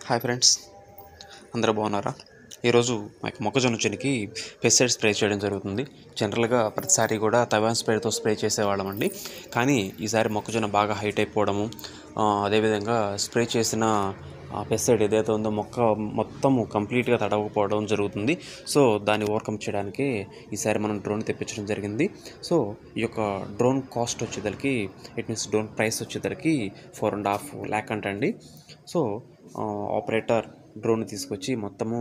Hi friends, అందరూ బాగున్నారా? ఈరోజు మాకు మొక్కజొన్న చెనికి పెస్టిసైడ్ స్ప్రే చేయడం జరుగుతుంది. జనరల్గా ప్రతిసారి కూడా తవాన్ స్ప్రేతో స్ప్రే చేసేవాళ్ళమండి. కానీ ఈసారి మొక్కజొన్న బాగా హైట్ అయిపోవడము, అదేవిధంగా స్ప్రే చేసిన పెస్టిసైడ్ ఏదైతే ఉందో మొక్క మొత్తం కంప్లీట్గా తడవకపోవడం జరుగుతుంది. సో దాన్ని ఓవర్కమ్ చేయడానికి ఈసారి మనం డ్రోన్ తెప్పించడం జరిగింది. సో ఈ యొక్క డ్రోన్ కాస్ట్ వచ్చేసరికి, ఇట్ మీన్స్ డ్రోన్ ప్రైస్ వచ్చేసరికి 4.5 lakh అంటండి. సో ఆపరేటర్ డ్రోన్ తీసుకొచ్చి మొత్తము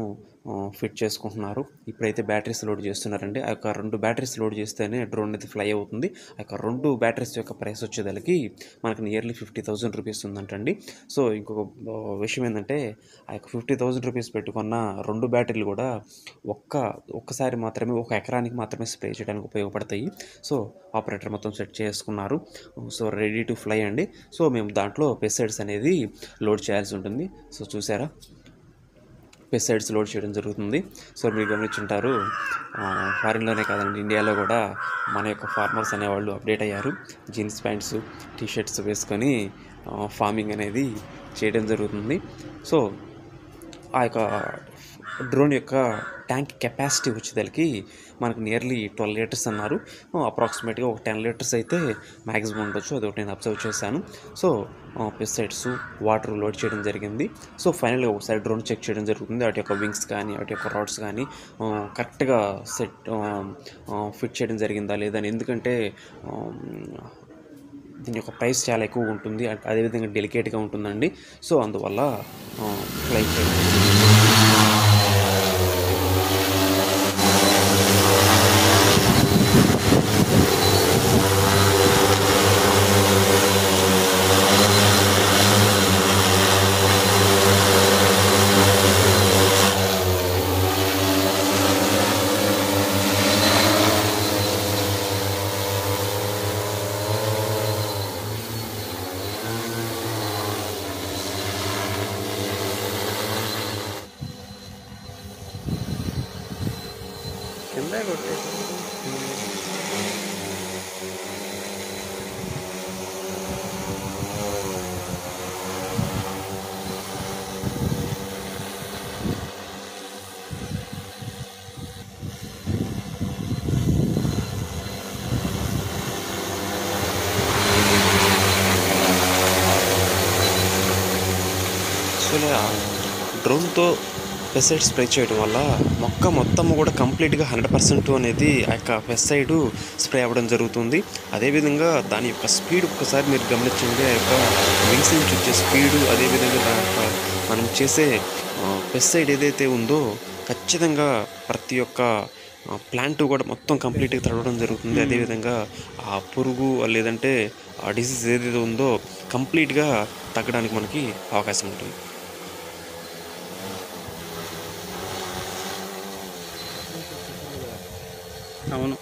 ఫిట్ చేసుకుంటున్నారు. ఇప్పుడైతే బ్యాటరీస్ లోడ్ చేస్తున్నారండి. ఆ యొక్క 2 బ్యాటరీస్ లోడ్ చేస్తేనే డ్రోన్ అనేది ఫ్లై అవుతుంది. ఆ యొక్క 2 బ్యాటరీస్ యొక్క ప్రైస్ వచ్చేదానికి మనకు నియర్లీ 50,000 రూపీస్ ఉందంటండి. సో ఇంకొక విషయం ఏంటంటే, ఆ యొక్క 50,000 రూపీస్ పెట్టుకున్న 2 బ్యాటరీలు కూడా ఒక్కసారి మాత్రమే, 1 ఎకరానికి మాత్రమే స్ప్రే చేయడానికి ఉపయోగపడతాయి. సో ఆపరేటర్ మొత్తం సెట్ చేసుకున్నారు. సో రెడీ టు ఫ్లై అండి. సో మేము దాంట్లో పెస్టిసైడ్స్ అనేది లోడ్ చేయాల్సి ఉంటుంది. సో చూసారా, పెస్టిసైడ్స్ లోడ్ చేయడం జరుగుతుంది. సో మీరు గమనించుంటారు, ఫారిన్లోనే కాదండి, ఇండియాలో కూడా మన యొక్క ఫార్మర్స్ అనేవాళ్ళు అప్డేట్ అయ్యారు. జీన్స్ ప్యాంట్స్, టీషర్ట్స్ వేసుకొని ఫార్మింగ్ అనేది చేయడం జరుగుతుంది. సో ఆ యొక్క డ్రోన్ యొక్క ట్యాంక్ కెపాసిటీ వచ్చేసరికి మనకు నియర్లీ 12 లీటర్స్ అన్నారు. అప్రాక్సిమేట్గా ఒక 10 లీటర్స్ అయితే మ్యాక్సిమం ఉండొచ్చు. అదొకటి నేను అబ్జర్వ్ చేశాను. సో పెస్టిసైడ్స్, వాటర్ లోడ్ చేయడం జరిగింది. సో ఫైనల్గా ఒకసారి డ్రోన్ చెక్ చేయడం జరుగుతుంది. వాటి యొక్క వింగ్స్ కానీ, వాటి యొక్క రాడ్స్ కానీ కరెక్ట్గా ఫిట్ చేయడం జరిగిందా లేదని. ఎందుకంటే దీని యొక్క ప్రైస్ చాలా ఎక్కువ ఉంటుంది, అదేవిధంగా డెలికేట్గా ఉంటుందండి. సో అందువల్ల ఫ్లై చేయడం కింద కొట్టేసి డ్రోన్తో పెస్టిసైడ్ స్ప్రే చేయడం వల్ల మొక్క మొత్తము కూడా కంప్లీట్గా 100% అనేది ఆ యొక్క పెస్టిసైడ్ స్ప్రే అవ్వడం జరుగుతుంది. అదేవిధంగా దాని యొక్క స్పీడ్ ఒక్కసారి మీరు గమనించండి. ఆ యొక్క వింగ్స్ నుంచి వచ్చే స్పీడు, అదేవిధంగా దాని యొక్క మనం చేసే పెస్టిసైడ్ ఏదైతే ఉందో ఖచ్చితంగా ప్రతి ఒక్క ప్లాంట్ కూడా మొత్తం కంప్లీట్గా తడవడం జరుగుతుంది. అదేవిధంగా ఆ పురుగు లేదంటే ఆ డిసీజ్ ఏదైతే ఉందో కంప్లీట్గా తగ్గడానికి మనకి అవకాశం ఉంటుంది. అవును.